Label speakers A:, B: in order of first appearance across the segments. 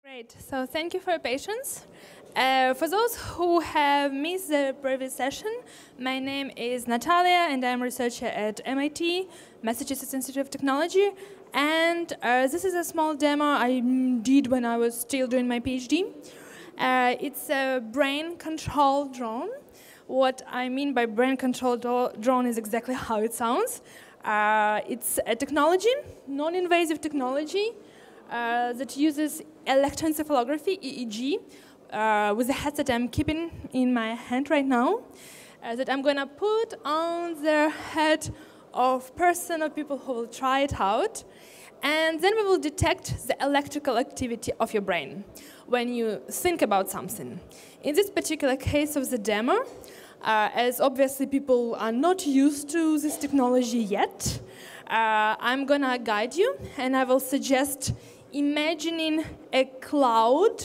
A: Great, so thank you for your patience. For those who have missed the previous session, my name is Nataliya and I'm a researcher at MIT, Massachusetts Institute of Technology. And this is a small demo I did when I was still doing my PhD. It's a brain-controlled drone. What I mean by brain-controlled drone is exactly how it sounds. It's a technology, non-invasive technology, that uses electroencephalography, EEG, with a headset I'm keeping in my hand right now, that I'm going to put on the head of person or people who will try it out. And then we will detect the electrical activity of your brain when you think about something. In this particular case of the demo, as obviously people are not used to this technology yet, I'm going to guide you and I will suggest imagining a cloud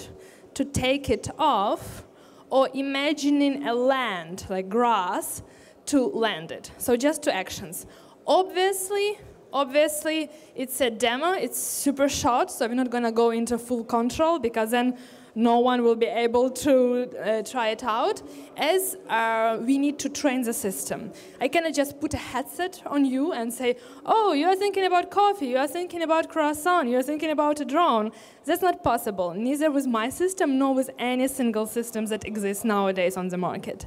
A: to take it off, or imagining a land, like grass, to land it. So just two actions. Obviously, it's a demo, it's super short, so we're not going to go into full control, because then no one will be able to try it out, as we need to train the system. I cannot just put a headset on you and say, oh, you're thinking about coffee, you're thinking about croissant, you're thinking about a drone. That's not possible, neither with my system, nor with any single systems that exist nowadays on the market.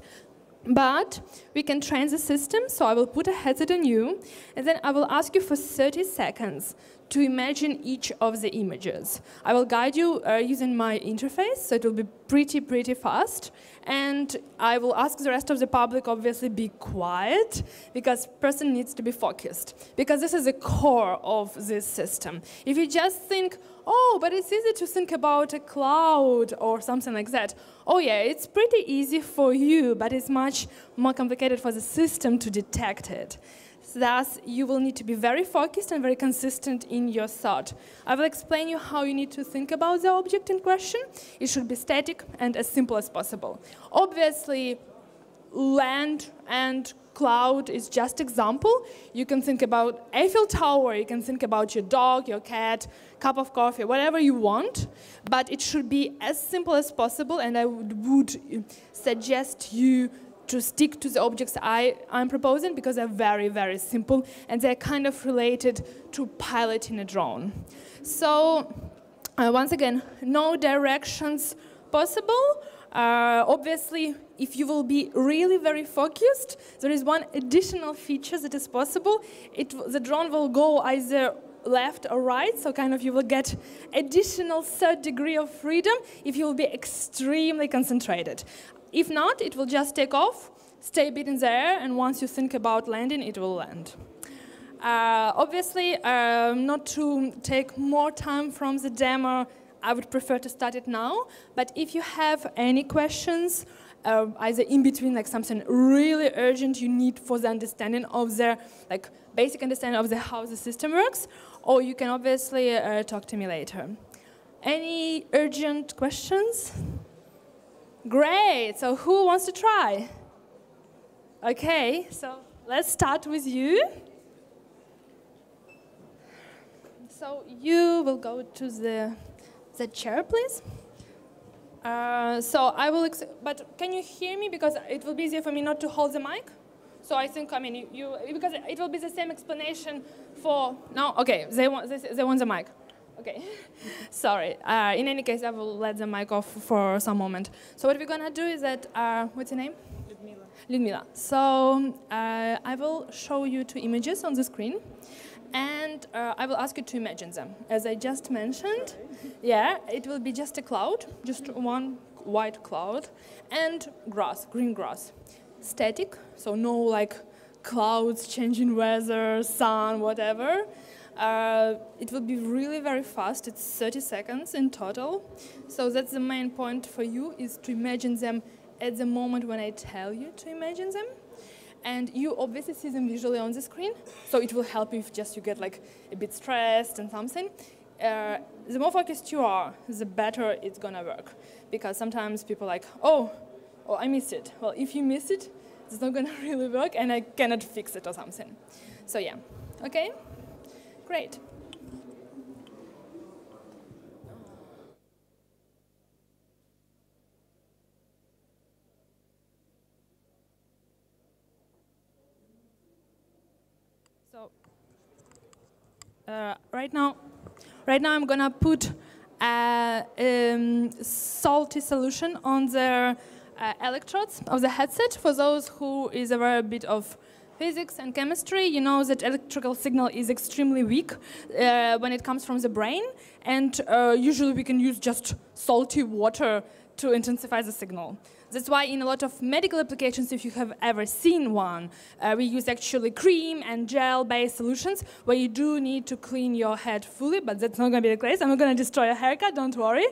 A: But we can train the system, so I will put a headset on you, and then I will ask you for 30 seconds to imagine each of the images. I will guide you using my interface, so it will be pretty fast. And I will ask the rest of the public, obviously, be quiet, because person needs to be focused. Because this is the core of this system. If you just think, oh, but it's easy to think about a cloud or something like that. Oh yeah, it's pretty easy for you, but it's much more complicated for the system to detect it. Thus, you will need to be very focused and very consistent in your thought. I will explain you how you need to think about the object in question. It should be static and as simple as possible. Obviously, land and cloud is just example. You can think about Eiffel Tower, you can think about your dog, your cat, cup of coffee, whatever you want, but it should be as simple as possible, and I would suggest you to stick to the objects I'm proposing, because they're very simple and they're kind of related to piloting a drone. So once again, no directions possible. Obviously, if you will be really very focused, there is one additional feature that is possible. The drone will go either left or right, so kind of you will get additional third degree of freedom if you will be extremely concentrated. If not, it will just take off, stay a bit in the air, and once you think about landing, it will land. Obviously, not to take more time from the demo, I would prefer to start it now, but if you have any questions, either in between, like something really urgent you need for the understanding of the, like basic understanding of how the system works, or you can obviously talk to me later. Any urgent questions? Great, so who wants to try? Okay, so let's start with you. So you will go to the chair, please. So I will, but can you hear me? Because it will be easier for me not to hold the mic. So I think, I mean, because it will be the same explanation for, no? Okay, they want the mic. Okay, sorry. In any case, I will let the mic off for some moment. So what we're gonna do is that, what's your name? Ludmila. So I will show you two images on the screen, and I will ask you to imagine them. As I just mentioned, yeah, it will be just a cloud, just one white cloud, and grass, green grass. Static, so no like clouds changing weather, sun, whatever. It will be really very fast. It's 30 seconds in total. So that's the main point for you, is to imagine them at the moment when I tell you to imagine them. And you obviously see them visually on the screen, so it will help if just you get like a bit stressed and something. The more focused you are, the better it's gonna work. Because sometimes people are like, oh, I missed it. Well, if you miss it, it's not gonna really work and I cannot fix it or something. So yeah, okay? Great. So right now I'm gonna put a salty solution on the electrodes of the headset. For those who is aware a bit of physics and chemistry, you know that electrical signal is extremely weak when it comes from the brain, and usually we can use just salty water to intensify the signal. That's why in a lot of medical applications, if you have ever seen one, we use actually cream and gel-based solutions where you do need to clean your head fully, but that's not going to be the case. I'm not going to destroy your haircut, don't worry.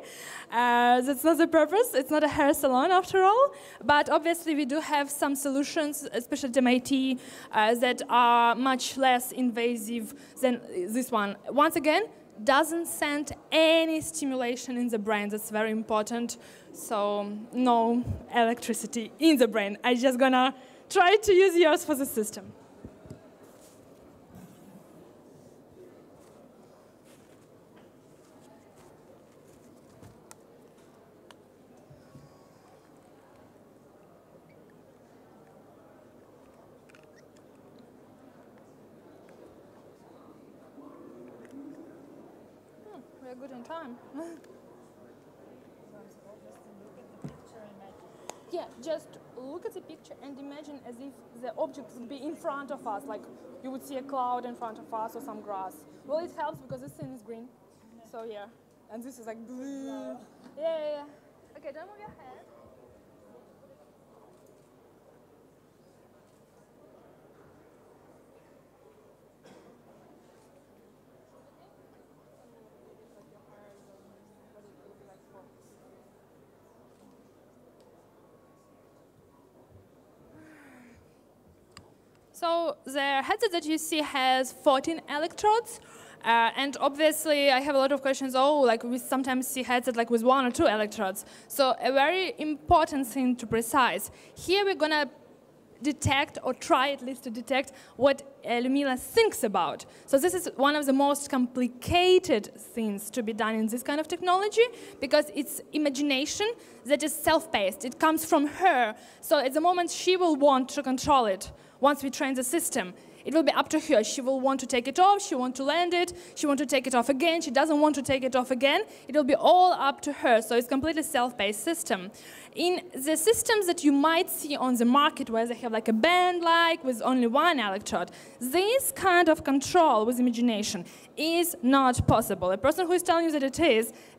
A: That's not the purpose. It's not a hair salon after all. But obviously we do have some solutions, especially at MIT, that are much less invasive than this one. Once again, doesn't send any stimulation in the brain. That's very important. So no electricity in the brain. I'm just gonna try to use yours for the system. We're good in time. Yeah, just look at the picture and imagine as if the object would be in front of us, like you would see a cloud in front of us or some grass. Well, it helps because this thing is green. So yeah, and this is like blue. Yeah. Okay, don't move your head. So the headset that you see has 14 electrodes, and obviously I have a lot of questions. Oh, like we sometimes see headset like with 1 or 2 electrodes. So a very important thing to precise. Here we're gonna detect, or try at least to detect, what Lumila thinks about. So this is one of the most complicated things to be done in this kind of technology, because it's imagination that is self-paced. It comes from her. So at the moment she will want to control it. Once we train the system, it will be up to her. She will want to take it off, she wants to land it, she wants to take it off again, she doesn't want to take it off again. It will be all up to her, so it's completely self-paced system. In the systems that you might see on the market where they have like a band like with only 1 electrode, this kind of control with imagination is not possible. A person who is telling you that it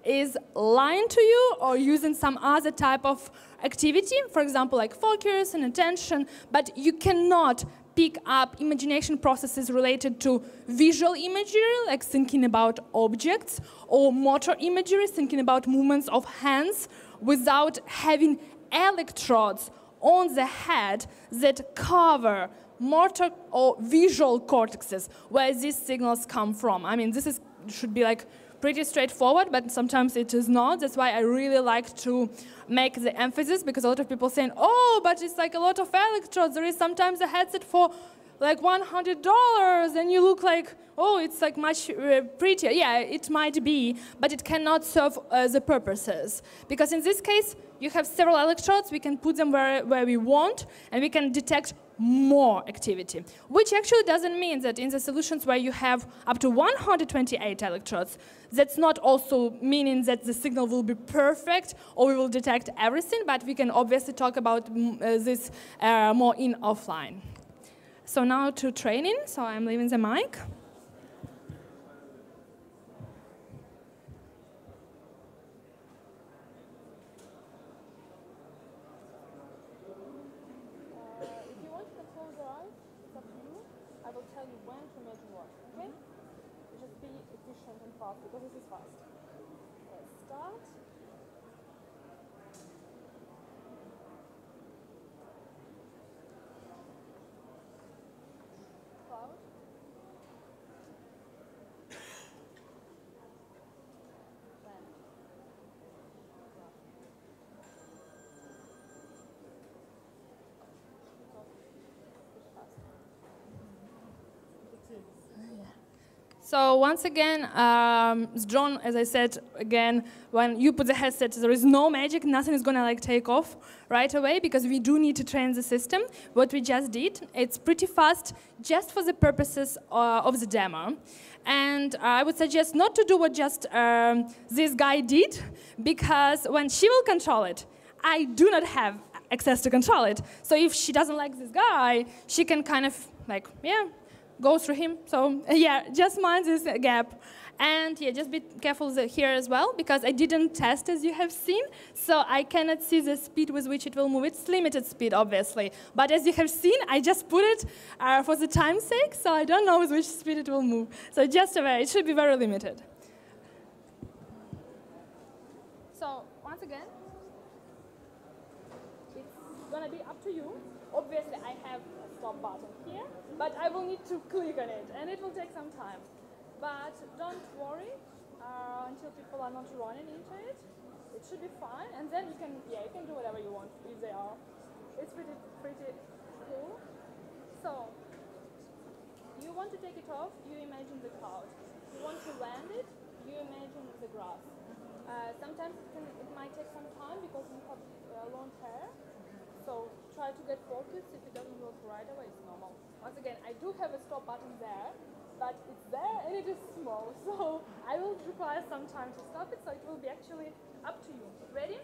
A: is lying to you or using some other type of activity, for example, like focus and attention, but you cannot pick up imagination processes related to visual imagery, like thinking about objects, or motor imagery, thinking about movements of hands, without having electrodes on the head that cover motor or visual cortexes, where these signals come from. I mean, this should be like pretty straightforward, but sometimes it is not. That's why I really like to make the emphasis, because a lot of people saying, oh, but it's like a lot of electrodes. There is sometimes a headset for like $100, and you look like, oh, it's like much prettier. Yeah, it might be, but it cannot serve the purposes. Because in this case, you have several electrodes, we can put them where we want, and we can detect more activity. Which actually doesn't mean that in the solutions where you have up to 128 electrodes, that's not also meaning that the signal will be perfect or we will detect everything, but we can obviously talk about this more in offline. So now to training, so I'm leaving the mic. Because this is fast. Let's start. Cloud. Land. So once again, it's drawn, as I said, again, when you put the headset, there is no magic, nothing is gonna like take off right away because we do need to train the system. What we just did, it's pretty fast just for the purposes of the demo. And I would suggest not to do what just this guy did, because when she will control it, I do not have access to control it. So if she doesn't like this guy, she can kind of like, yeah, go through him. So yeah, just mind this gap. And yeah, just be careful here as well, because I didn't test, as you have seen, so I cannot see the speed with which it will move. It's limited speed, obviously. But as you have seen, I just put it for the time's sake, so I don't know with which speed it will move. So just it should be very limited. So once again, it's gonna be up to you. Obviously, I have a stop button here, but I will need to click on it, and it will take some time. But don't worry until people are not running into it. It should be fine, and then you can do whatever you want if they are. It's pretty cool. So you want to take it off, you imagine the cloud. You want to land it, you imagine the grass. Sometimes it might take some time because you have long hair. So try to get focused. If it doesn't work right away, it's normal. Once again, I do have a stop button there, but it's there and it is small. So I will require some time to stop it, so it will be actually up to you. Ready?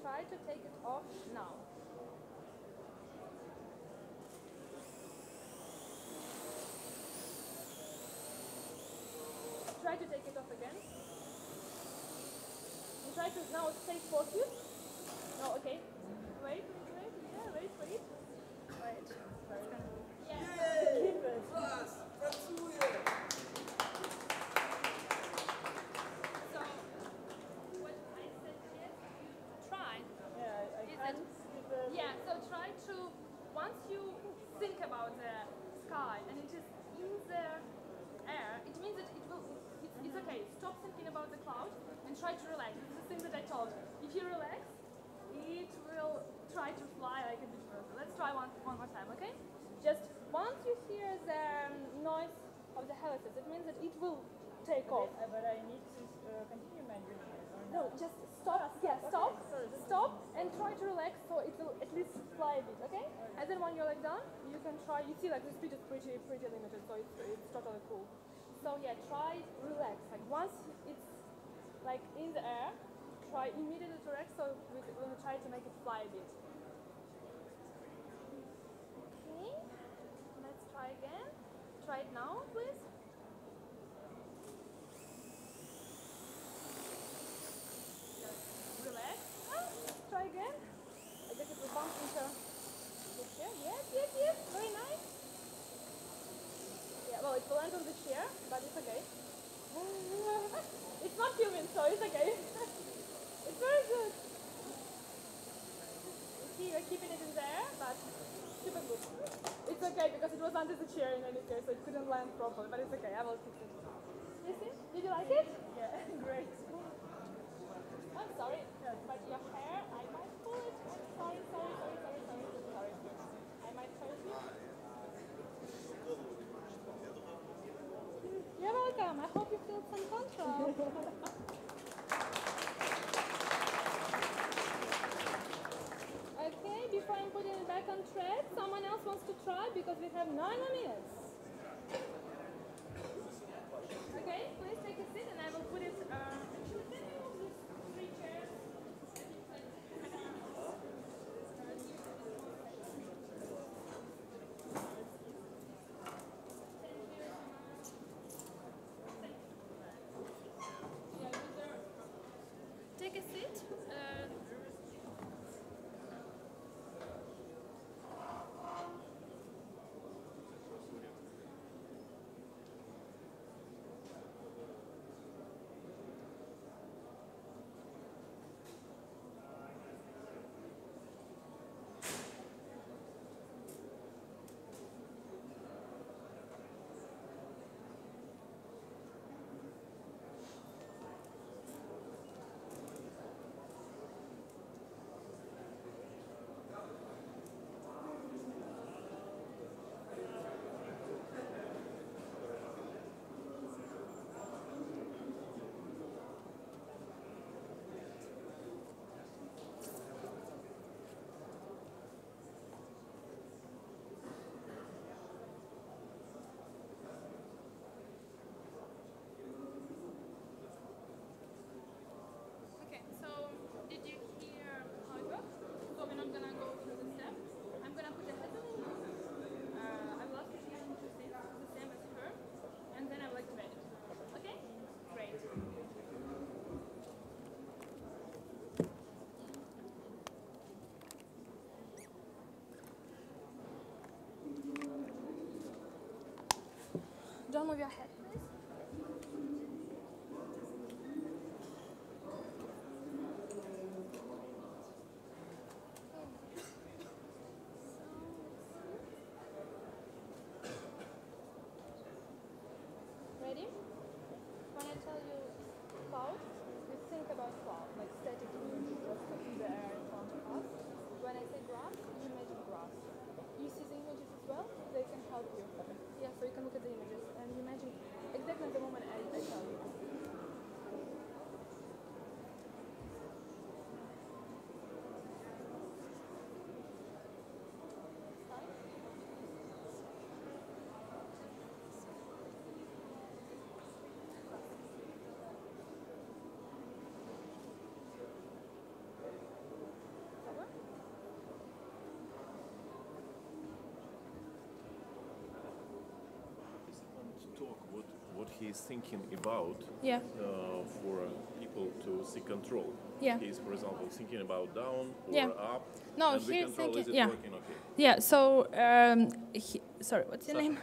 A: Try to take it off now. Try to take it off again. And try to now stay focused. No, okay. Wait. Yeah, wait. Wait. So, what I suggest you try so try to, once you think about the sky and it is in the air, it means that it's okay. Stop thinking about the cloud and try to relax. It's the thing that I told you. If you relax, it will try to fly like a bit further. Let's try one more time, okay? Just once you hear the noise of the helicopter, it means that it will take off.
B: But I need to continue my dream.
A: No, just stop. Yeah, stop. Stop and try to relax so it will at least fly a bit, okay? And then when you're like done, you can try. You see, like the speed is pretty limited, so it's totally cool. So yeah, try relax. Like once it's like in the air, try immediately to relax. So we're gonna try to make it fly a bit. Okay, let's try again. Try it now, please. Relax. Try again. I guess it will bump into the chair. Yes. Very nice. Yeah, well, it will land on the chair, but it's okay. It's not human, so it's okay. It's very good. You see, you're keeping it in there, but super good. It's okay because it was under the chair in any case, so it couldn't land properly, but it's okay. I will fix it. You see? Did you like it?
B: Yeah, great.
A: I'm sorry, but your hair, I might pull it. I'm sorry. I might hurt you. You're welcome. I hope you feel some control. Okay, before I'm putting it back on thread, someone else wants to try because we have 9 more minutes. Okay, please take a seat and I will put it. Actually, can you move these 3 chairs? Take a seat. Don't move your head, please. Ready? When I tell you cloud, you think about cloud, like static image, just in the air in front of us. When I say grass, you imagine grass. You see the images as well? They can help you. Yeah, so you can look at the images and imagine exactly the moment I tell you.
C: Talk what he is thinking about
A: Yeah.
C: for people to see control.
A: Yeah.
C: He's, for example, thinking about down or
A: Yeah.
C: up.
A: No,
C: and the
A: he's
C: control,
A: thinking.
C: is it
A: Yeah.
C: working okay?
A: Yeah. So, sorry, what's your name?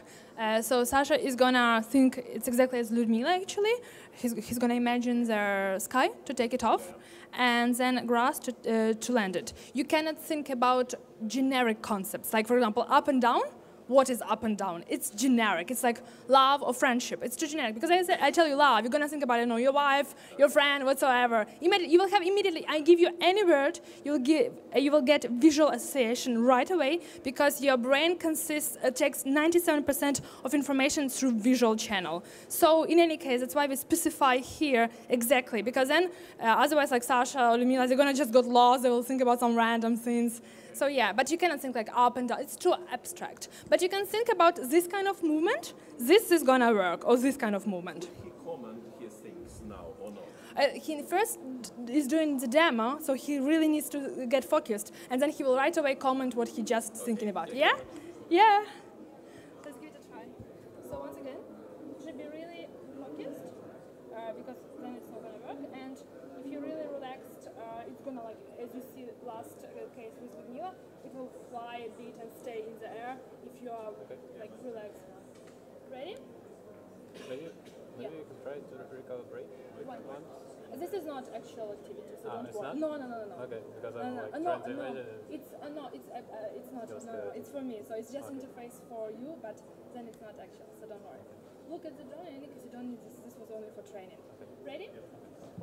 A: So Sasha is gonna think it's exactly as Ludmila. Actually, he's gonna imagine the sky to take it off, and then grass to land it. You cannot think about generic concepts like, for example, up and down. What is up and down? It's generic. It's like love or friendship. It's too generic. Because I tell you love, you're gonna think about, your wife, your friend, whatsoever. You will have immediately. I give you any word, you will get visual association right away because your brain takes 97% of information through visual channel. So in any case, that's why we specify here exactly. Because then, otherwise, like Sasha or Lumila, they're gonna just get lost. They will think about some random things. So yeah, but you cannot think like up and down. It's too abstract. But you can think about this kind of movement. This is gonna work, or this kind of movement.
C: He comment his things now or not?
A: He first is doing the demo, so he really needs to get focused, and then he will right away comment what he just thinking about. Yeah, yeah. Let's give it a try. So once again, it should be really focused because then it's not gonna work. And if you're really relaxed, it's gonna, like, as you see last case with Ludmila, it will fly a bit and stay in the air if you are like relaxed. Ready?
D: Maybe you can try to recalibrate once.
A: This is not actual activity, so don't
D: it's
A: worry.
D: not?
A: No.
D: Okay, because
A: No,
D: I'm
A: no,
D: like
A: no,
D: trying to
A: no.
D: imagine it.
A: It's not.
D: Just
A: No, it's for me. So it's just interface for you, but then it's not actual. So don't worry. Look at the drawing because you don't need this. This was only for training. Ready?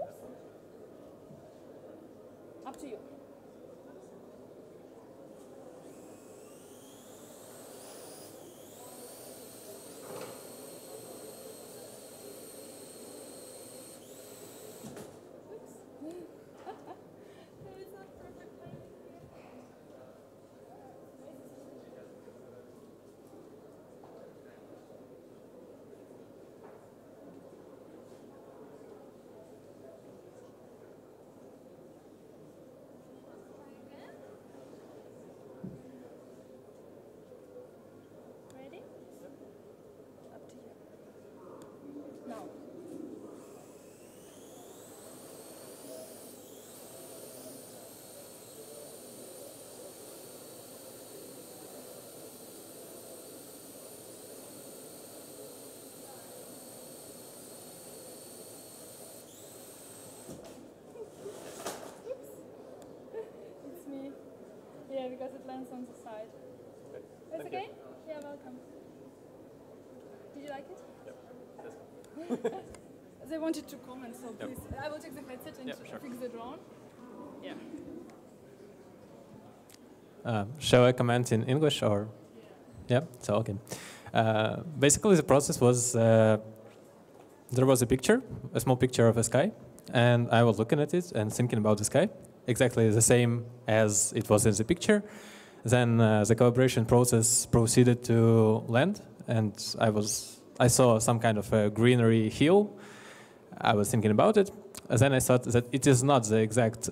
A: Oops. Up to you. It's not perfect. Ready? Up to you. Now. It's me. Yeah, because it lands on the side.
D: Okay.
A: It's
D: Thank
A: okay?
D: you.
A: Yeah, welcome. Did you like it?
D: Yep.
A: They wanted to comment, so please. I will take the headset and
D: Yep, sure.
A: fix the drone. Yeah.
D: Shall I comment in English or? Yeah. So okay. Basically, the process was there was a picture, a small picture of a sky, and I was looking at it and thinking about the sky, exactly the same as it was in the picture. Then the calibration process proceeded to land, and I saw some kind of a greenery hill. I was thinking about it. And then I thought that it is not the exact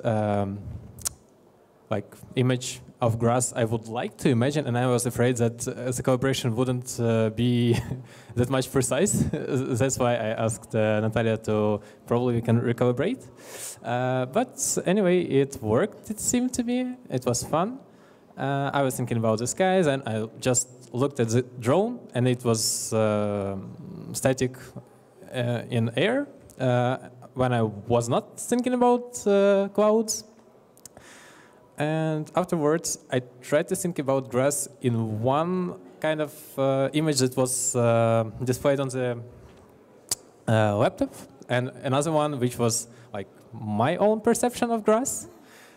D: image of grass I would like to imagine, and I was afraid that the calibration wouldn't be that much precise. That's why I asked Nataliya to probably we can recalibrate. But anyway, it worked, it seemed to me. It was fun. I was thinking about the skies, and I just looked at the drone, and it was static in air when I was not thinking about clouds. And afterwards, I tried to think about grass in one kind of image that was displayed on the laptop, and another one which was like my own perception of grass.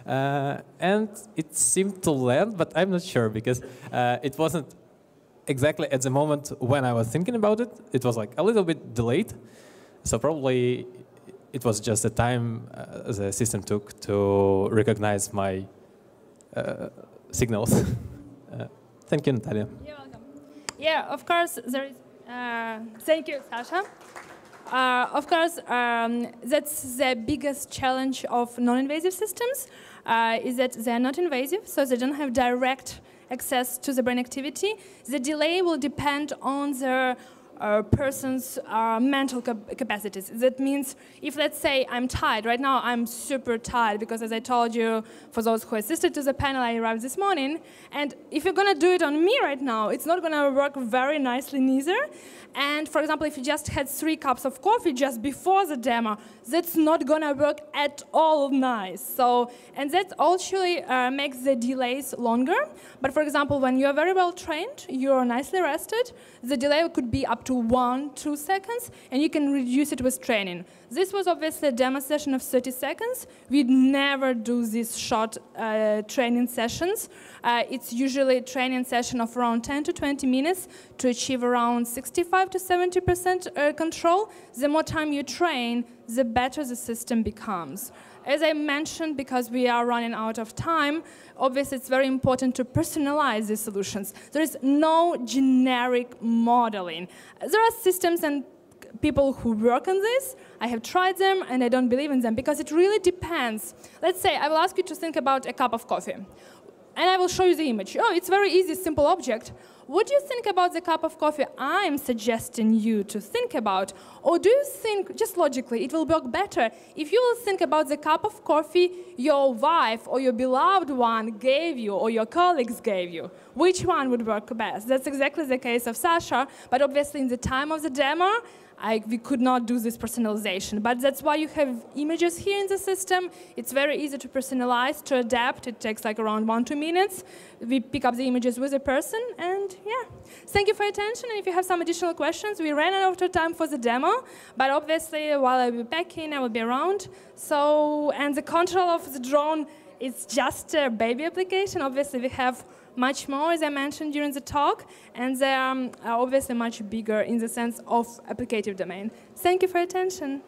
D: And it seemed to land, but I'm not sure because it wasn't exactly at the moment when I was thinking about it. It was like a little bit delayed, so probably it was just the time the system took to recognize my signals. Thank you, Nataliya.
A: You're welcome. Yeah, of course, there is. Thank you, Sasha. Of course, that's the biggest challenge of non-invasive systems, is that they're not invasive, so they don't have direct access to the brain activity. The delay will depend on the person's mental capacities. That means if, let's say, I'm tired. Right now, I'm super tired because, as I told you, for those who assisted to the panel, I arrived this morning. And if you're going to do it on me right now, it's not going to work very nicely neither. And, for example, if you just had 3 cups of coffee just before the demo, that's not going to work at all nice. So, and that actually makes the delays longer. But, for example, when you're very well trained, you're nicely rested, the delay could be up to 1-2 seconds, and you can reduce it with training. This was obviously a demo session of 30 seconds. We'd never do these short training sessions. It's usually a training session of around 10 to 20 minutes to achieve around 65 to 70% control. The more time you train, the better the system becomes. As I mentioned, because we are running out of time, obviously it's very important to personalize these solutions. There is no generic modeling. There are systems and people who work on this. I have tried them and I don't believe in them because it really depends. Let's say I will ask you to think about a cup of coffee. And I will show you the image. Oh, it's very easy, simple object. What do you think about the cup of coffee I'm suggesting you to think about? Or do you think, just logically, it will work better if you will think about the cup of coffee your wife or your beloved one gave you or your colleagues gave you? Which one would work best? That's exactly the case of Sasha, but obviously in the time of the demo, we could not do this personalization, but that's why you have images here in the system. It's very easy to personalize, to adapt. It takes like around 1-2 minutes. We pick up the images with a person, and yeah. Thank you for your attention, and if you have some additional questions, we ran out of time for the demo, but obviously while I'll be back in, I will be around. So, and the control of the drone is just a baby application. Obviously we have much more, as I mentioned during the talk, and they are obviously much bigger in the sense of applicative domain. Thank you for your attention.